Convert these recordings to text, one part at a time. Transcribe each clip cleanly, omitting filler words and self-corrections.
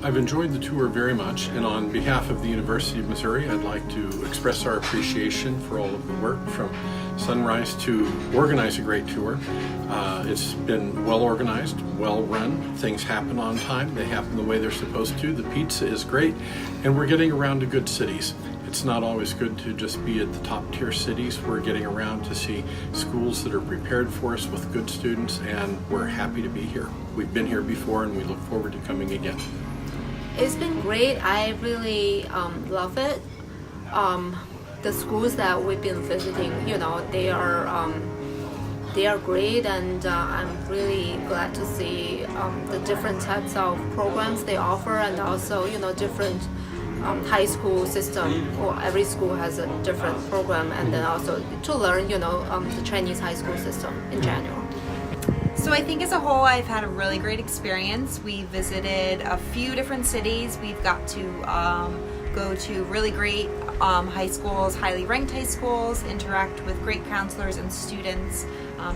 I've enjoyed the tour very much, and on behalf of the University of Missouri, I'd like to express our appreciation for all of the work from Sunrise to organize a great tour. It's been well organized, well run. Things happen on time. They happen the way they're supposed to. The pizza is great, and we're getting around to good cities. It's not always good to just be at the top tier cities. We're getting around to see schools that are prepared for us with good students, and we're happy to be here. We've been here before, and we look forward to coming again. It's been great. I really love it. The schools that we've been visiting, they are great, and I'm really glad to see the different types of programs they offer, and also different high school system. Or every school has a different program, and then also to learn the Chinese high school system in general. So I think as a whole, I've had a really great experience. We visited a few different cities. We've got to go to really great high schools, highly ranked high schools, interact with great counselors and students.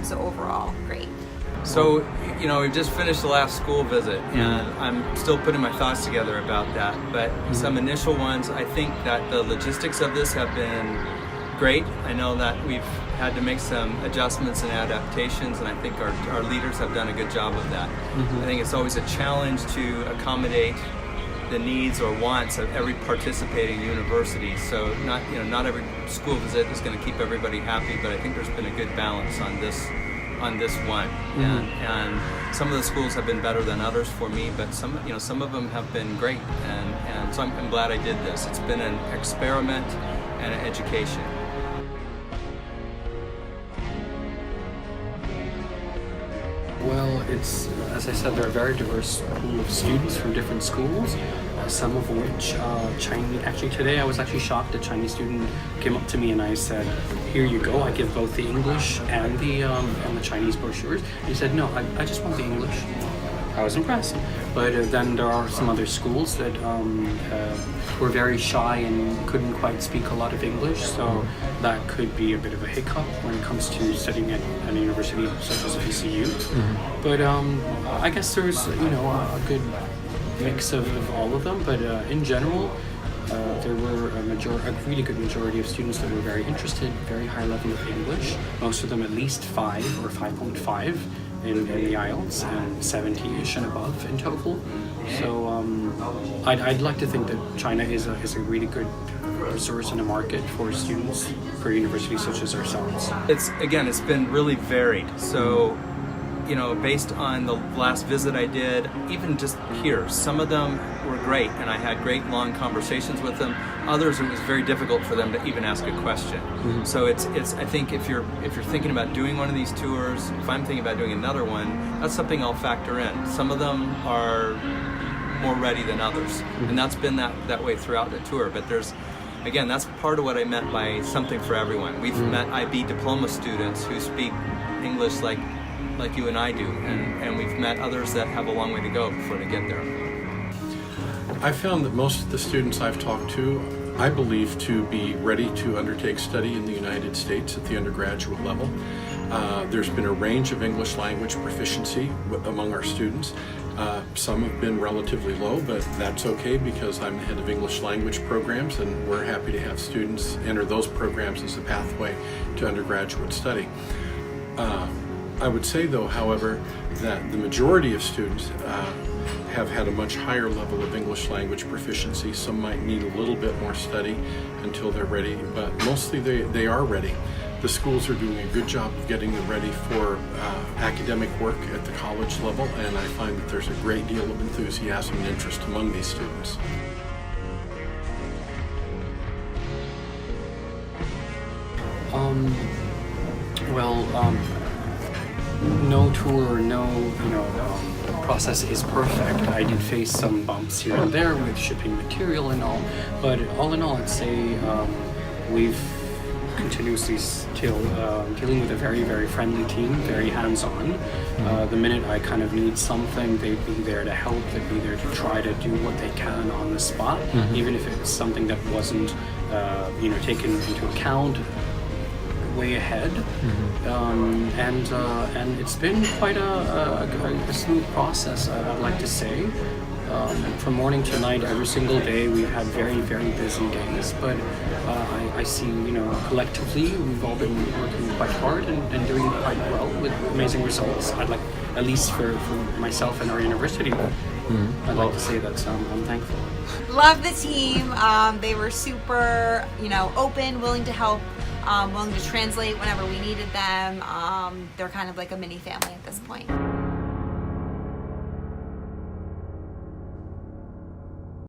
So overall, great. So, we've just finished the last school visit, and I'm still putting my thoughts together about that. But some initial ones, I think that the logistics of this have been great. I know that we've had to make some adjustments and adaptations, and I think our leaders have done a good job of that. I think it's always a challenge to accommodate the needs or wants of every participating university. So not every school visit is going to keep everybody happy, but I think there's been a good balance on this one. And some of the schools have been better than others for me, but some of them have been great, and so I'm glad I did this. It's been an experiment and an education. Well, it's, as I said, they're a very diverse pool of students from different schools, some of which Chinese. Actually, today I was actually shocked. A Chinese student came up to me and I said, "Here you go. I give both the English and the Chinese brochures." He said, "No, I just want the English." I was impressed. But then there are some other schools that were very shy and couldn't quite speak a lot of English, so that could be a bit of a hiccup when it comes to studying at a university such as VCU. But I guess there's a good mix of all of them. But in general, there were a really good majority of students that were very interested, very high level of English. Most of them at least 5 or 5.5. In the IELTS, and 70-ish and above in TOEFL. So I'd like to think that China is a really good resource and a market for students for universities such as ourselves. It's been really varied. So based on the last visit I did, even just here, some of them were great, and I had great long conversations with them. Others, it was very difficult for them to even ask a question. So it's I think if you're thinking about doing one of these tours, if I'm thinking about doing another one, that's something I'll factor in. Some of them are more ready than others, and that's been that way throughout the tour. But that's part of what I meant by something for everyone. We've met IB diploma students who speak English like you and I do, and we've met others that have a long way to go before they get there. I found that most of the students I've talked to, I believe to be ready to undertake study in the United States at the undergraduate level. There's been a range of English language proficiency among our students. Some have been relatively low, but that's okay because I'm the head of English language programs, and we're happy to have students enter those programs as a pathway to undergraduate study. I would say, though, however, that the majority of students have had a much higher level of English language proficiency. Some might need a little bit more study until they're ready, but mostly they are ready. The schools are doing a good job of getting them ready for academic work at the college level, and I find that there's a great deal of enthusiasm and interest among these students. No tour, process is perfect. I did face some bumps here and there with shipping material and all, but all in all, I'd say we've continuously still dealing with a very, very friendly team, very hands-on. The minute I kind of need something, they'd be there to help, they'd be there to try to do what they can on the spot, even if it's something that wasn't taken into account way ahead. And it's been quite a smooth process, I'd like to say. from morning to night, every single day, we've had very, very busy days. But I see, collectively, we've all been working quite hard and doing quite well with amazing results. I'd like, at least for myself and our university, I'd like to say that I'm thankful. Love the team. They were super, open, willing to help, willing to translate whenever we needed them. They're kind of like a mini family at this point.